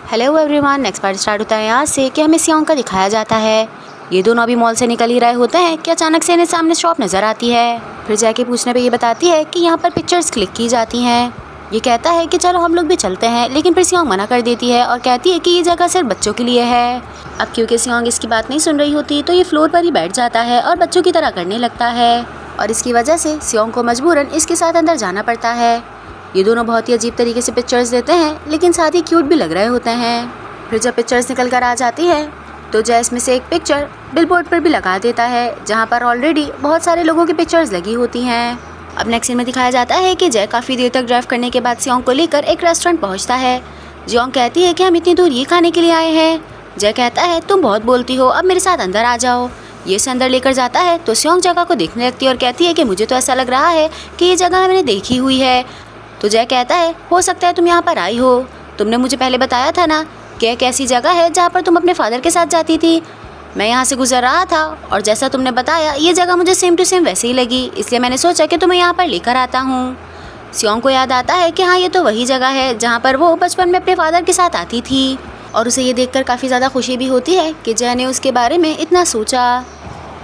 Hello everyone, next part start होता है यहाँ से कि हमें सियोंग का दिखाया जाता है। ये दोनों अभी मॉल से निकल ही रहे होते हैं कि अचानक से इन्हें सामने शॉप नज़र आती है। फिर जाके पूछने पे ये बताती है कि यहाँ पर पिक्चर्स क्लिक की जाती हैं। ये कहता है कि चलो हम लोग भी चलते हैं, लेकिन फिर सियोंग मना कर देती है और कहती है कि ये जगह सिर्फ बच्चों के लिए है। अब क्योंकि सियोंग इसकी बात नहीं सुन रही होती तो ये फ्लोर पर ही बैठ जाता है और बच्चों की तरह करने लगता है और इसकी वजह से सियोंग को मजबूरन इसके साथ अंदर जाना पड़ता है। ये दोनों बहुत ही अजीब तरीके से पिक्चर्स देते हैं, लेकिन साथ ही क्यूट भी लग रहे होते हैं। फिर जब पिक्चर्स निकल कर आ जाती है तो जय इसमें से एक पिक्चर बिलबोर्ड पर भी लगा देता है, जहाँ पर ऑलरेडी बहुत सारे लोगों की पिक्चर्स लगी होती हैं। अब नेक्स्ट सीन में दिखाया जाता है कि जय काफ़ी देर तक ड्राइव करने के बाद सियोंग को लेकर एक रेस्टोरेंट पहुँचता है। जियोंग कहती है कि हम इतनी दूर ये खाने के लिए आए हैं। जय कहता है तुम बहुत बोलती हो, अब मेरे साथ अंदर आ जाओ। ये से अंदर लेकर जाता है तो सियोंग जगह को देखने लगती है और कहती है कि मुझे तो ऐसा लग रहा है कि ये जगह मैंने देखी हुई है। तो जय कहता है हो सकता है तुम यहाँ पर आई हो, तुमने मुझे पहले बताया था ना कि एक ऐसी जगह है जहाँ पर तुम अपने फादर के साथ जाती थी। मैं यहाँ से गुजर रहा था और जैसा तुमने बताया ये जगह मुझे सेम टू सेम वैसे ही लगी, इसलिए मैंने सोचा कि तुम्हें यहाँ पर लेकर आता हूँ। सियोंग को याद आता है कि हाँ ये तो वही जगह है जहाँ पर वो बचपन में अपने फादर के साथ आती थी और उसे ये देखकर काफ़ी ज़्यादा खुशी भी होती है कि जय ने उसके बारे में इतना सोचा।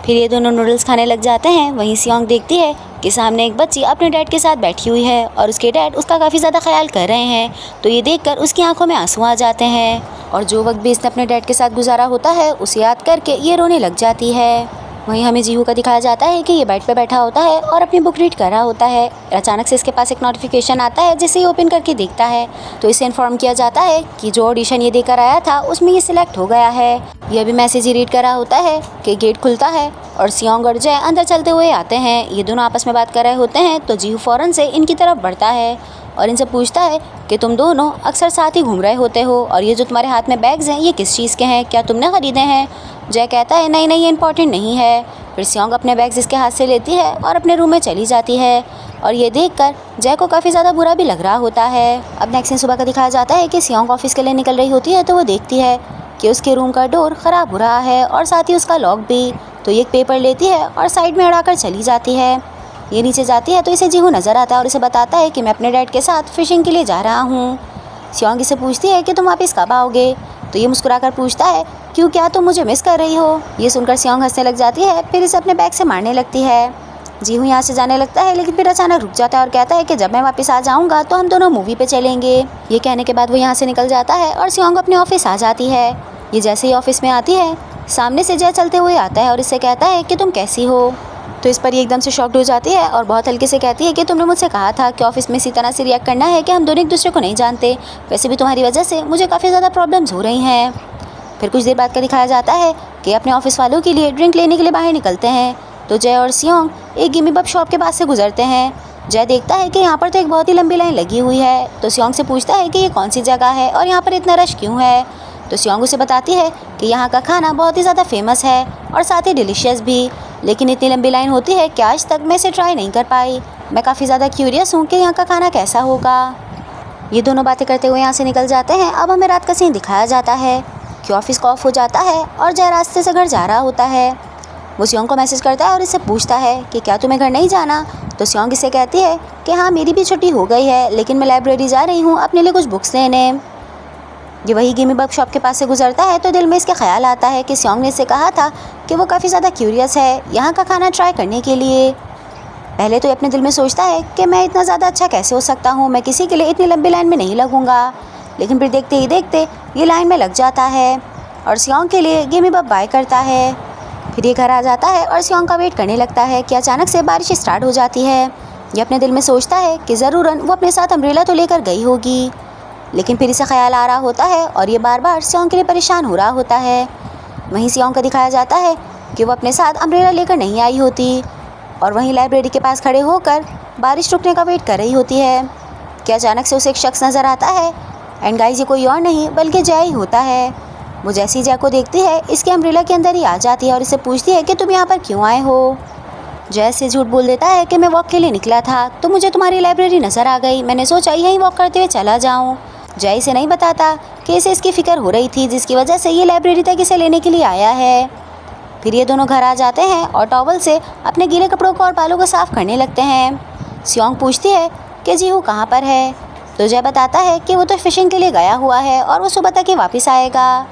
फिर ये दोनों नूडल्स खाने लग जाते हैं। वहीं सियोंग देखती है कि सामने एक बच्ची अपने डैड के साथ बैठी हुई है और उसके डैड उसका काफ़ी ज़्यादा ख्याल कर रहे हैं। तो ये देखकर उसकी आंखों में आंसू आ जाते हैं और जो वक्त भी इसने अपने डैड के साथ गुजारा होता है उसे याद करके ये रोने लग जाती है। वहीं हमें जीहू का दिखाया जाता है कि ये बेड पे बैठा होता है और अपनी बुक रीड कर रहा होता है। अचानक से इसके पास एक नोटिफिकेशन आता है जिसे ये ओपन करके देखता है तो इसे इन्फॉर्म किया जाता है कि जो ऑडिशन ये देकर आया था उसमें ये सिलेक्ट हो गया है। ये अभी मैसेज ही रीड कर रहा होता है कि गेट खुलता है और सियोंग और जय अंदर चलते हुए आते हैं। ये दोनों आपस में बात कर रहे होते हैं तो जीहू फ़ौरन से इनकी तरफ बढ़ता है और इनसे पूछता है कि तुम दोनों अक्सर साथ ही घूम रहे होते हो और ये जो तुम्हारे हाथ में बैग्स हैं ये किस चीज़ के हैं, क्या तुमने ख़रीदे हैं? जय कहता है नहीं नहीं ये इंपॉर्टेंट नहीं है। फिर सियोंग अपने बैग्स इसके हाथ से लेती है और अपने रूम में चली जाती है और ये देखकर जय को काफ़ी ज़्यादा बुरा भी लग रहा होता है। अब नेक्स्ट दिन सुबह का दिखाया जाता है कि सियोंग ऑफिस के लिए निकल रही होती है तो वो देखती है कि उसके रूम का डोर ख़राब हो रहा है और साथ ही उसका लॉक भी। तो ये एक पेपर लेती है और साइड में अड़ाकर चली जाती है। ये नीचे जाती है तो इसे जीहू नज़र आता है और इसे बताता है कि मैं अपने डैड के साथ फ़िशिंग के लिए जा रहा हूँ। सियोंग इसे पूछती है कि तुम वापस कब आओगे? तो ये मुस्कुराकर पूछता है क्यों, क्या तुम मुझे मिस कर रही हो? ये सुनकर सियोंग हंसने लग जाती है, फिर इसे अपने बैग से मारने लगती है। जीहू यहाँ से जाने लगता है लेकिन फिर अचानक रुक जाता है और कहता है कि जब मैं वापस आ जाऊँगा तो हम दोनों मूवी पे चलेंगे। ये कहने के बाद वो यहाँ से निकल जाता है और सियोंग अपने ऑफिस आ जाती है। ये जैसे ही ऑफिस में आती है सामने से जय चलते हुए आता है और इससे कहता है कि तुम कैसी हो? तो इस पर ये एकदम से शॉक्ड हो जाती है और बहुत हल्के से कहती है कि तुमने मुझसे कहा था कि ऑफिस में इसी तरह से रिएक्ट करना है कि हम दोनों एक दूसरे को नहीं जानते, वैसे भी तुम्हारी वजह से मुझे काफ़ी ज़्यादा प्रॉब्लम्स हो रही हैं। फिर कुछ देर बाद का दिखाया जाता है कि अपने ऑफिस वालों के लिए ड्रिंक लेने के लिए बाहर निकलते हैं तो जय और सियोंग एक गिमी बब शॉप के पास से गुजरते हैं। जय देखता है कि यहाँ पर तो एक बहुत ही लंबी लाइन लगी हुई है तो सियोंग से पूछता है कि ये कौन सी जगह है और यहाँ पर इतना रश क्यों है? तो सियोंग उसे बताती है कि यहाँ का खाना बहुत ही ज़्यादा फेमस है और साथ ही डिलीशियस भी, लेकिन इतनी लंबी लाइन होती है कि आज तक मैं इसे ट्राई नहीं कर पाई। मैं काफ़ी ज़्यादा क्यूरियस हूँ कि यहाँ का खाना कैसा होगा। ये दोनों बातें करते हुए यहाँ से निकल जाते हैं। अब हमें रात का सीन दिखाया जाता है कि ऑफिस का ऑफ हो जाता है और जय रास्ते से घर जा रहा होता है। वो सियोंग को मैसेज करता है और इससे पूछता है कि क्या तुम्हें घर नहीं जाना? तो सियोंग इसे कहती है कि हाँ मेरी भी छुट्टी हो गई है, लेकिन मैं लाइब्रेरी जा रही हूँ अपने लिए कुछ बुक्स लेने। ये वही गिमी बग शॉप के पास से गुजरता है तो दिल में इसके ख्याल आता है कि सियोंग ने इससे कहा था कि वो काफ़ी ज़्यादा क्यूरियस है यहाँ का खाना ट्राई करने के लिए। पहले तो ये अपने दिल में सोचता है कि मैं इतना ज़्यादा अच्छा कैसे हो सकता हूँ, मैं किसी के लिए इतनी लंबी लाइन में नहीं लगूंगा, लेकिन फिर देखते ही देखते ये लाइन में लग जाता है और सियोंग के लिए गिमी बग बाय करता है। फिर ये घर आ जाता है और सियोंग का वेट करने लगता है कि अचानक से बारिश स्टार्ट हो जाती है। ये अपने दिल में सोचता है कि ज़रूरन वो अपने साथ अम्ब्रेला तो लेकर गई होगी, लेकिन फिर इसे ख्याल आ रहा होता है और ये बार बार सियोंग के लिए परेशान हो रहा होता है। वहीं सियोंग का दिखाया जाता है कि वो अपने साथ अम्ब्रेला लेकर नहीं आई होती और वहीं लाइब्रेरी के पास खड़े होकर बारिश रुकने का वेट कर रही होती है कि अचानक से उसे एक शख्स नज़र आता है एंड गाइस ये कोई और नहीं बल्कि जय ही होता है। वो जैसे ही जय को देखती है इसके अम्ब्रेला के अंदर ही आ जाती है और इससे पूछती है कि तुम यहाँ पर क्यों आए हो? जय से झूठ बोल देता है कि मैं वॉक के लिए निकला था तो मुझे तुम्हारी लाइब्रेरी नज़र आ गई, मैंने सोचा यहीं वॉक करते हुए चला जाऊँ। जय इसे नहीं बताता कि इसे इसकी फ़िक्र हो रही थी जिसकी वजह से ये लाइब्रेरी तक इसे लेने के लिए आया है। फिर ये दोनों घर आ जाते हैं और टॉवल से अपने गीले कपड़ों को और बालों को साफ़ करने लगते हैं। सियोंग पूछती है कि जीहू कहाँ पर है? तो जय बताता है कि वो तो फिशिंग के लिए गया हुआ है और वो सुबह तक ही वापस आएगा।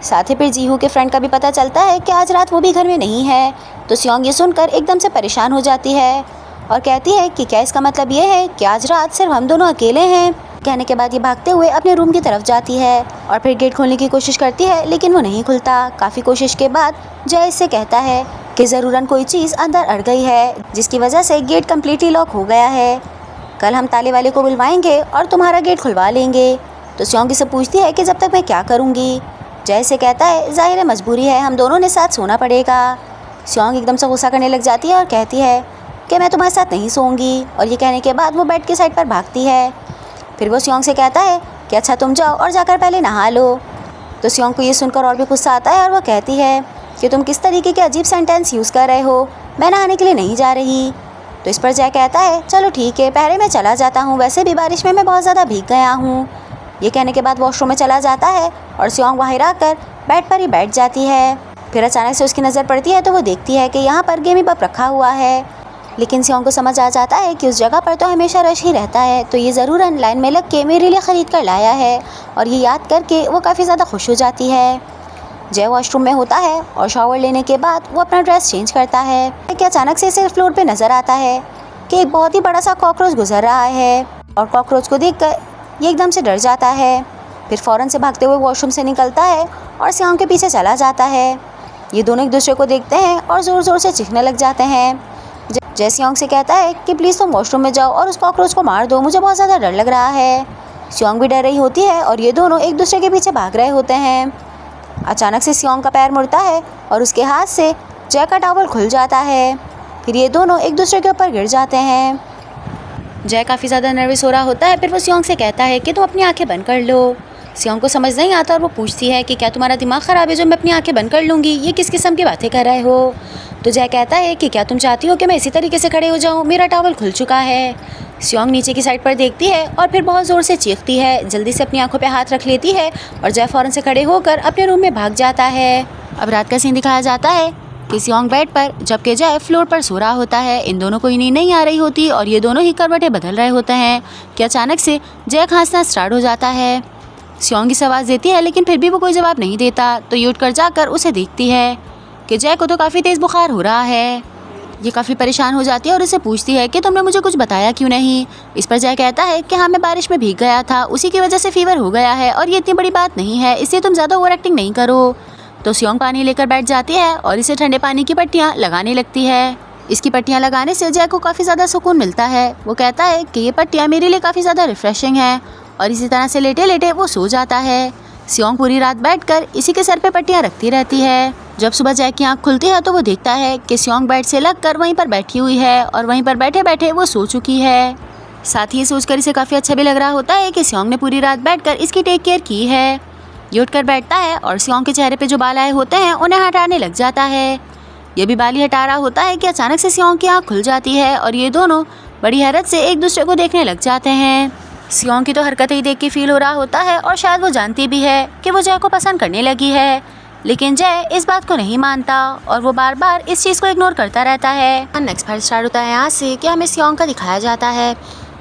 साथ ही फिर जीहू के फ्रेंड का भी पता चलता है कि आज रात वो भी घर में नहीं है। तो सियोंग ये सुनकर एकदम से परेशान हो जाती है और कहती है कि क्या इसका मतलब ये है कि आज रात सिर्फ हम दोनों अकेले हैं। कहने के बाद ये भागते हुए अपने रूम की तरफ जाती है और फिर गेट खोलने की कोशिश करती है, लेकिन वो नहीं खुलता। काफ़ी कोशिश के बाद जय इससे कहता है कि ज़रूरन कोई चीज़ अंदर अड़ गई है, जिसकी वजह से गेट कम्प्लीटली लॉक हो गया है। कल हम ताले वाले को बुलवाएंगे और तुम्हारा गेट खुलवा लेंगे। तो सियोंग इससे पूछती है कि जब तक मैं क्या करूँगी। जय से कहता है ज़ाहिर है मजबूरी है, हम दोनों ने साथ सोना पड़ेगा। सियोंग एकदम से गुस्सा करने लग जाती है और कहती है कि मैं तुम्हारे साथ नहीं सोऊंगी। और ये कहने के बाद वो बेड की साइड पर भागती है। फिर वो सियोंग से कहता है कि अच्छा तुम जाओ और जाकर पहले नहा लो। तो सियोंग को ये सुनकर और भी गुस्सा आता है और वो कहती है कि तुम किस तरीके के अजीब सेंटेंस यूज़ कर रहे हो, मैं नहाने के लिए नहीं जा रही। तो इस पर जय कहता है चलो ठीक है, पहले मैं चला जाता हूँ, वैसे भी बारिश में मैं बहुत ज़्यादा भीग गया हूँ। ये कहने के बाद वॉशरूम में चला जाता है और सियोंग बाहर आकर बेड पर ही बैठ जाती है। फिर अचानक से उसकी नज़र पड़ती है तो वो देखती है कि यहाँ पर गेमी पब रखा हुआ है। लेकिन सियोंग को समझ आ जाता है कि उस जगह पर तो हमेशा रश ही रहता है, तो ये ज़रूरन लाइन में लग के मेरे लिए ख़रीद कर लाया है। और ये याद करके वो काफ़ी ज़्यादा खुश हो जाती है। जय वॉशरूम में होता है और शावर लेने के बाद वो अपना ड्रेस चेंज करता है कि अचानक से इसे फ्लोर पे नज़र आता है कि एक बहुत ही बड़ा सा कॉकरोच गुजर रहा है। और कॉकरोच को देखकर ये एकदम से डर जाता है। फिर फ़ौरन से भागते हुए वॉशरूम से निकलता है और सियोंग के पीछे चला जाता है। ये दोनों एक दूसरे को देखते हैं और ज़ोर ज़ोर से चीखने लग जाते हैं। जय सियोंग से कहता है कि प्लीज़ तुम वॉशरूम में जाओ और उस कॉकरोच को मार दो, मुझे बहुत ज़्यादा डर लग रहा है। सियोंग भी डर रही होती है और ये दोनों एक दूसरे के पीछे भाग रहे होते हैं। अचानक से सियोंग का पैर मुड़ता है और उसके हाथ से जय का टॉवल खुल जाता है। फिर ये दोनों एक दूसरे के ऊपर गिर जाते हैं। जय काफ़ी ज़्यादा नर्वस हो रहा होता है। फिर वो सियोंग से कहता है कि तुम अपनी आंखें बंद कर लो। सियोंग को समझ नहीं आता और वो पूछती है कि क्या तुम्हारा दिमाग ख़राब है जो मैं अपनी आंखें बंद कर लूँगी, ये किस किस्म की बातें कर रहे हो। तो जय कहता है कि क्या तुम चाहती हो कि मैं इसी तरीके से खड़े हो जाऊँ, मेरा टॉवल खुल चुका है। सियोंग नीचे की साइड पर देखती है और फिर बहुत ज़ोर से चीखती है, जल्दी से अपनी आंखों पे हाथ रख लेती है और जय फ़ौरन से खड़े होकर अपने रूम में भाग जाता है। अब रात का सीन दिखाया जाता है कि सियोंग बेड पर जबकि जय फ्लोर पर सो रहा होता है। इन दोनों को नींद नहीं आ रही होती और ये दोनों ही करवटें बदल रहे होते हैं कि अचानक से जय खांसना स्टार्ट हो जाता है। सियोंग की आवाज़ देती है लेकिन फिर भी वो कोई जवाब नहीं देता। तो ये उठकर जाकर उसे देखती है कि जय को तो काफ़ी तेज़ बुखार हो रहा है। ये काफ़ी परेशान हो जाती है और उसे पूछती है कि तुमने मुझे कुछ बताया क्यों नहीं। इस पर जय कहता है कि हाँ मैं बारिश में भीग गया था, उसी की वजह से फीवर हो गया है और ये इतनी बड़ी बात नहीं है, इसलिए तुम ज़्यादा ओवर एक्टिंग नहीं करो। तो सियोंग पानी लेकर बैठ जाती है और इसे ठंडे पानी की पट्टियाँ लगाने लगती है। इसकी पट्टियाँ लगाने से जय को काफ़ी ज़्यादा सुकून मिलता है। वो कहता है कि ये पट्टियाँ मेरे लिए काफ़ी ज़्यादा रिफ्रेशिंग हैं और इसी तरह से लेटे लेटे वो सो जाता है। सियोंग पूरी रात बैठकर इसी के सर पे पट्टियाँ रखती रहती है। जब सुबह जय की आँख खुलती है तो वो देखता है कि सियोंग बेड से लगकर वहीं पर बैठी हुई है और वहीं पर बैठे बैठे वो सो चुकी है। साथ ही ये सोचकर इसे काफ़ी अच्छा भी लग रहा होता है कि सियोंग ने पूरी रात बैठकर इसकी टेक केयर की है। ये उठकर बैठता है और सियोंग के चेहरे पे जो बाल आए होते हैं उन्हें हटाने लग जाता है। ये भी बाल ही हटा रहा होता है कि अचानक से सियोंग की आँख खुल जाती है और ये दोनों बड़ी हैरत से एक दूसरे को देखने लग जाते हैं। सियोंग की तो हरकतें ही देख के फील हो रहा होता है और शायद वो जानती भी है कि वो जय को पसंद करने लगी है, लेकिन जय इस बात को नहीं मानता और वो बार बार इस चीज़ को इग्नोर करता रहता है। नेक्स्ट पार्ट स्टार्ट होता है यहाँ से कि हमें सियोंग का दिखाया जाता है।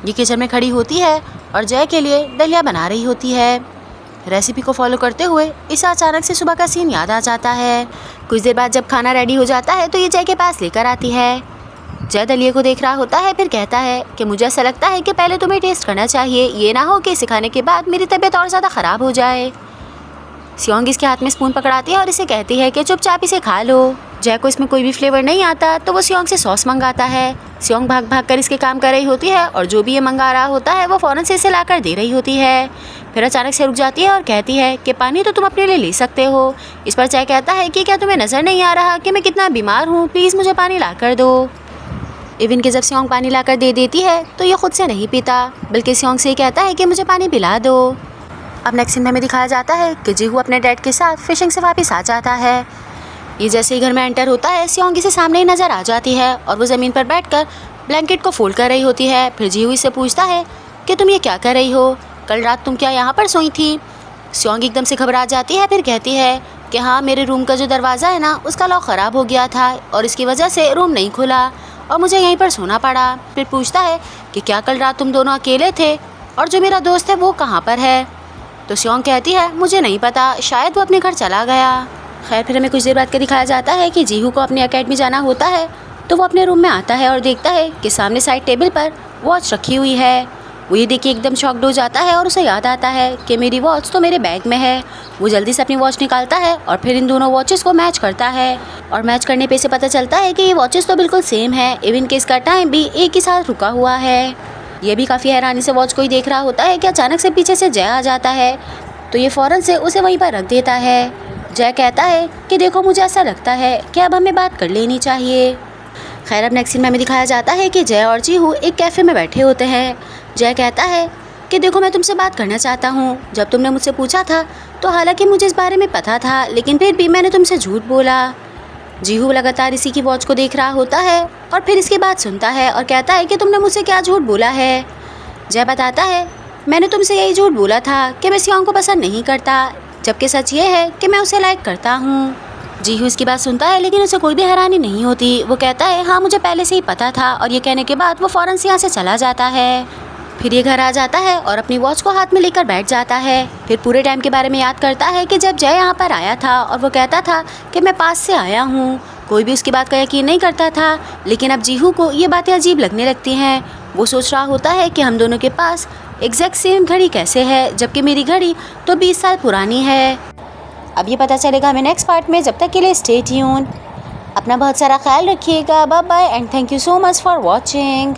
ये किचन में खड़ी होती है और जय के लिए दलिया बना रही होती है। रेसिपी को फॉलो करते हुए इसे अचानक से सुबह का सीन याद आ जाता है। कुछ देर बाद जब खाना रेडी हो जाता है तो ये जय के पास लेकर आती है। जय दलिया को देख रहा होता है, फिर कहता है कि मुझे ऐसा लगता है कि पहले तुम्हें टेस्ट करना चाहिए, ये ना हो कि इसे खाने के बाद मेरी तबीयत और ज़्यादा ख़राब हो जाए। सियोंग इसके हाथ में स्पून पकड़ाती है और इसे कहती है कि चुपचाप इसे खा लो। जय को इसमें कोई भी फ्लेवर नहीं आता तो वो सियोंग से सॉस मंगाता है। सियोंग भाग भाग कर इसके काम कर रही होती है और जो भी ये मंगा रहा होता है वो फ़ौरन से इसे लाकर दे रही होती है। फिर अचानक से रुक जाती है और कहती है कि पानी तो तुम अपने लिए ले सकते हो। इस पर जय कहता है कि क्या तुम्हें नज़र नहीं आ रहा कि मैं कितना बीमार हूँ, प्लीज़ मुझे पानी ला कर दो। इवन के जब सियोंग पानी लाकर दे देती है तो ये खुद से नहीं पीता बल्कि सियोंग से ही कहता है कि मुझे पानी पिला दो। अब नेक्स्ट सीन में दिखाया जाता है कि जीहू अपने डैड के साथ फिशिंग से वापस आ जाता है। ये जैसे ही घर में एंटर होता है सियोंग इसे सामने ही नज़र आ जाती है और वो ज़मीन पर बैठकर ब्लैंकेट को फोल्ड कर रही होती है। फिर जीहू इससे पूछता है कि तुम ये क्या कर रही हो, कल रात तुम क्या यहाँ पर सोई थी। सियोंग एकदम से घबरा जाती है, फिर कहती है कि हाँ मेरे रूम का जो दरवाज़ा है ना उसका लॉक ख़राब हो गया था और इसकी वजह से रूम नहीं खुला और मुझे यहीं पर सोना पड़ा। फिर पूछता है कि क्या कल रात तुम दोनों अकेले थे और जो मेरा दोस्त है वो कहाँ पर है। तो सियोंग कहती है मुझे नहीं पता, शायद वो अपने घर चला गया। खैर फिर हमें कुछ देर बाद का दिखाया जाता है कि जीहू को अपनी एकेडमी जाना होता है। तो वो अपने रूम में आता है और देखता है कि सामने साइड टेबल पर वॉच रखी हुई है। वो ये देख के एकदम शॉक्ड हो जाता है और उसे याद आता है कि मेरी वॉच तो मेरे बैग में है। वो जल्दी से अपनी वॉच निकालता है और फिर इन दोनों वॉचेस को मैच करता है और मैच करने पे से पता चलता है कि ये वॉचेस तो बिल्कुल सेम है, इवन कि इसका टाइम भी एक ही साथ रुका हुआ है। ये भी काफ़ी हैरानी से वॉच को ही देख रहा होता है कि अचानक से पीछे से जय आ जाता है। तो ये फ़ौरन से उसे वहीं पर रख देता है। जय कहता है कि देखो मुझे ऐसा लगता है कि अब हमें बात कर लेनी चाहिए। खैर अब नेक्स्ट सीन में हमें दिखाया जाता है कि जय और जीहू एक कैफ़े में बैठे होते हैं। जय कहता है कि देखो मैं तुमसे बात करना चाहता हूँ। जब तुमने मुझसे पूछा था तो हालांकि मुझे इस बारे में पता था, लेकिन फिर भी मैंने तुमसे झूठ बोला। जीहू लगातार इसी की वॉच को देख रहा होता है और फिर इसकी बात सुनता है और कहता है कि तुमने मुझसे क्या झूठ बोला है। जय बताता है मैंने तुमसे यही झूठ बोला था कि मैं सियोंग को पसंद नहीं करता, जबकि सच ये है कि मैं उसे लाइक करता हूँ। जीहू इसकी बात सुनता है लेकिन उसे कोई भी हैरानी नहीं होती। वो कहता है हाँ मुझे पहले से ही पता था, और ये कहने के बाद वो फ़ौरन से यहाँ से चला जाता है। फिर ये घर आ जाता है और अपनी वॉच को हाथ में लेकर बैठ जाता है। फिर पूरे टाइम के बारे में याद करता है कि जब जय यहाँ पर आया था और वो कहता था कि मैं पास से आया हूँ। कोई भी उसकी बात का यकीन नहीं करता था, लेकिन अब जीहू को ये बातें अजीब लगने लगती हैं। वो सोच रहा होता है कि हम दोनों के पास एग्जैक्ट सेम घड़ी कैसे है, जबकि मेरी घड़ी तो 20 साल पुरानी है। अब ये पता चलेगा हमें नेक्स्ट पार्ट में। जब तक के लिए स्टे ट्यून, अपना बहुत सारा ख्याल रखिएगा। Bye bye and thank you so much for watching.